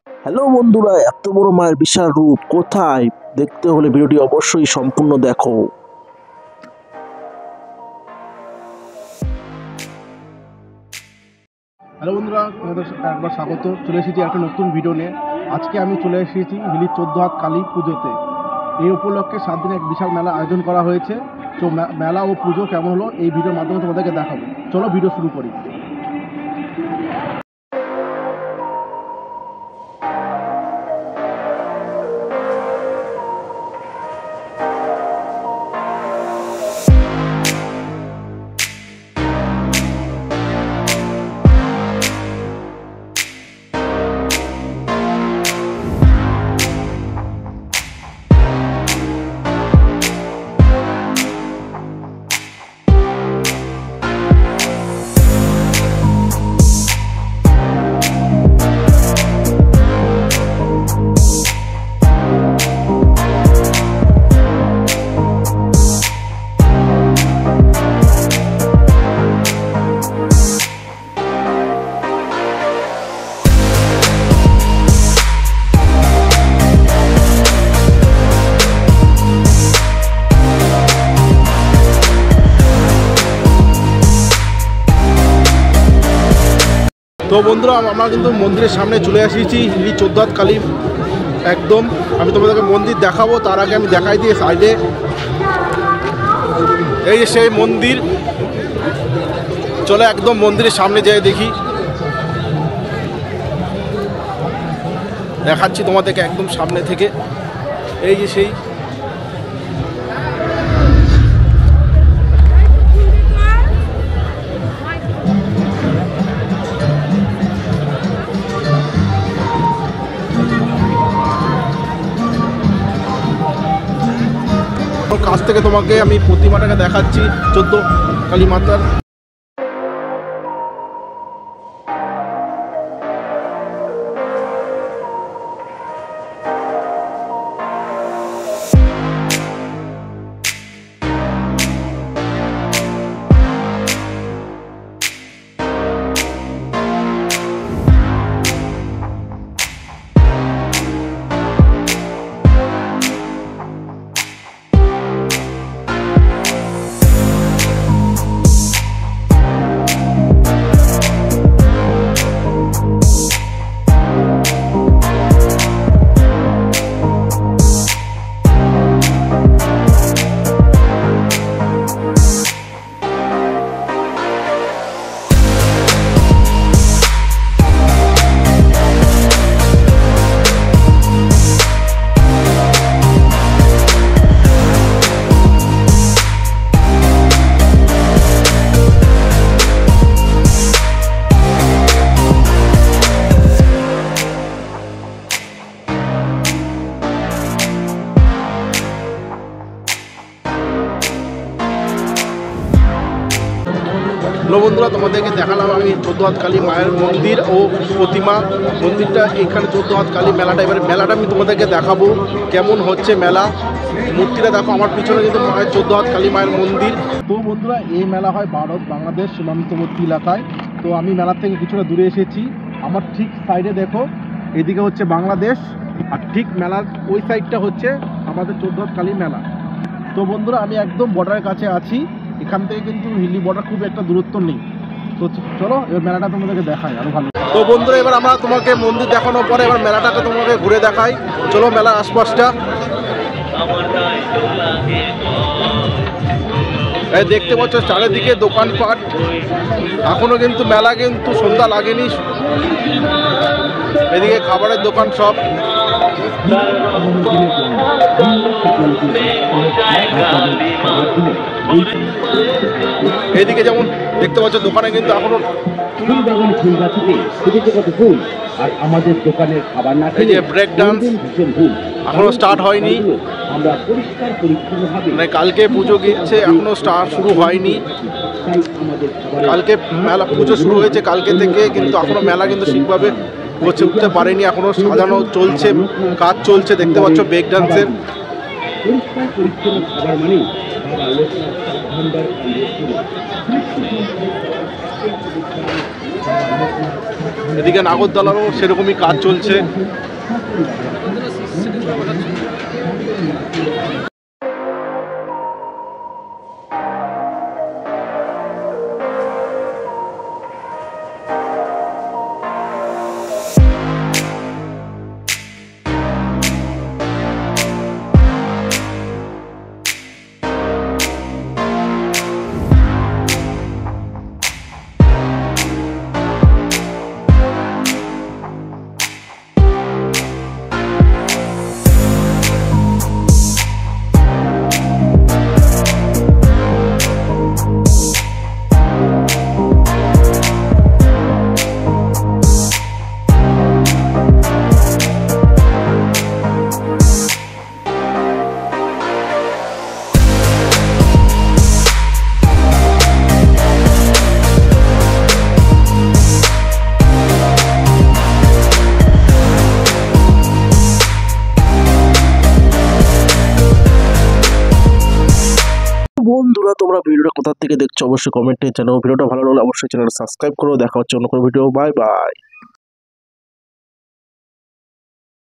Hello বন্ধুরা, এত বড় মায়ের বিশাল রূপ কোথায় দেখতে হলে ভিডিওটি অবশ্যই সম্পূর্ণ দেখো। হ্যালো বন্ধুরা, তোমাদের একবার স্বাগত। চলে এসেছি একটা নতুন ভিডিও নিয়ে। আজকে আমি চলে এসেছি হিলির 14 হাত কালী পুজোতে। এই উপলক্ষে 7 দিনে এক বিশাল মেলা আয়োজন করা হয়েছে। তো মেলা ও পুজো কেমন হলো এই ভিডিওর মাধ্যমে তোমাদেরকে দেখাবো। চলো ভিডিও শুরু করি। তো বন্ধুরা, আমরা কিন্তু মন্দিরের সামনে চলে এসেছি হিলি 14 হাত কালী। একদম আমি তোমাদেরকে মন্দির দেখাবো, তার আগে আমি দেখাই দিই সাইডে এই যে সেই মন্দির। চলো একদম মন্দিরের সামনে যেয়ে দেখি, দেখাচ্ছি তোমাদেরকে একদম সামনে থেকে। এই যে সেই কাছ থেকে তোমাকে আমি প্রতিমাটাকে দেখাচ্ছি 14 কালী মাতার। বন্ধুরা, তোমাদেরকে দেখালাম আমি 14 হাত কালী মায়ের মন্দির ও প্রতিমা। মন্দিরটা এখানে 14 হাত কালী মেলাটা, এবারে মেলাটা আমি তোমাদেরকে দেখাবো কেমন হচ্ছে মেলা। মূর্তিটা দেখো আমার পিছনে, কিন্তু মায়ের 14 হাত কালী মায়ের মন্দির। তো বন্ধুরা, এই মেলা হয় ভারত বাংলাদেশ সীমান্তবর্তী এলাকায়। তো আমি মেলার থেকে কিছুটা দূরে এসেছি। আমার ঠিক সাইডে দেখো, এদিকে হচ্ছে বাংলাদেশ, আর ঠিক মেলার ওই সাইডটা হচ্ছে আমাদের 14 হাত কালী মেলা। তো বন্ধুরা, আমি একদম বর্ডারের কাছে আছি। এখান থেকে কিন্তু হিলি বর্ডার খুব একটা দূরত্ব নেই। তো চলো এবার মেলাটা তোমাদেরকে দেখাই আরো ভালো। তো বন্ধুরা, এবার আমরা তোমাকে মন্দির দেখানোর পরে এবার মেলাটাকে তোমাকে ঘুরে দেখাই। চলো মেলার আশপাশটা এই দেখতে পাচ্ছ, চারিদিকে দোকানপাট। এখনো কিন্তু মেলা কিন্তু সন্ধ্যা লাগেনি। এদিকে খাবারের দোকান সব। এইদিকে যেমন দেখতে পাচ্ছ, দোকানে কিন্তু এখনো আমাদের দোকানের খাবার না, এই যে ব্রেক ডান্স এখনো স্টার্ট হয়নি। মানে কালকে পুজো গিয়েছে, এখনো স্টার্ট শুরু হয়নি। কালকে মেলা পুজো শুরু হয়েছে কালকে থেকে, কিন্তু এখনো মেলা কিন্তু ঠিকভাবে উঠতে পারেনি। এখনো সাজানো চলছে, কাজ চলছে। দেখতে পাচ্ছ ব্রেক ডান্সের। এদিকে নাগরদোলারও সেরকমই কাজ চলছে। বন্ধুরা, তোমরা ভিডিওটা কোথা থেকে দেখছো অবশ্যই কমেন্টে জানাও। ভিডিওটা ভালো লাগলে অবশ্যই চ্যানেলটা সাবস্ক্রাইব করো। দেখা হচ্ছে অন্য কোনো ভিডিও। Bye bye.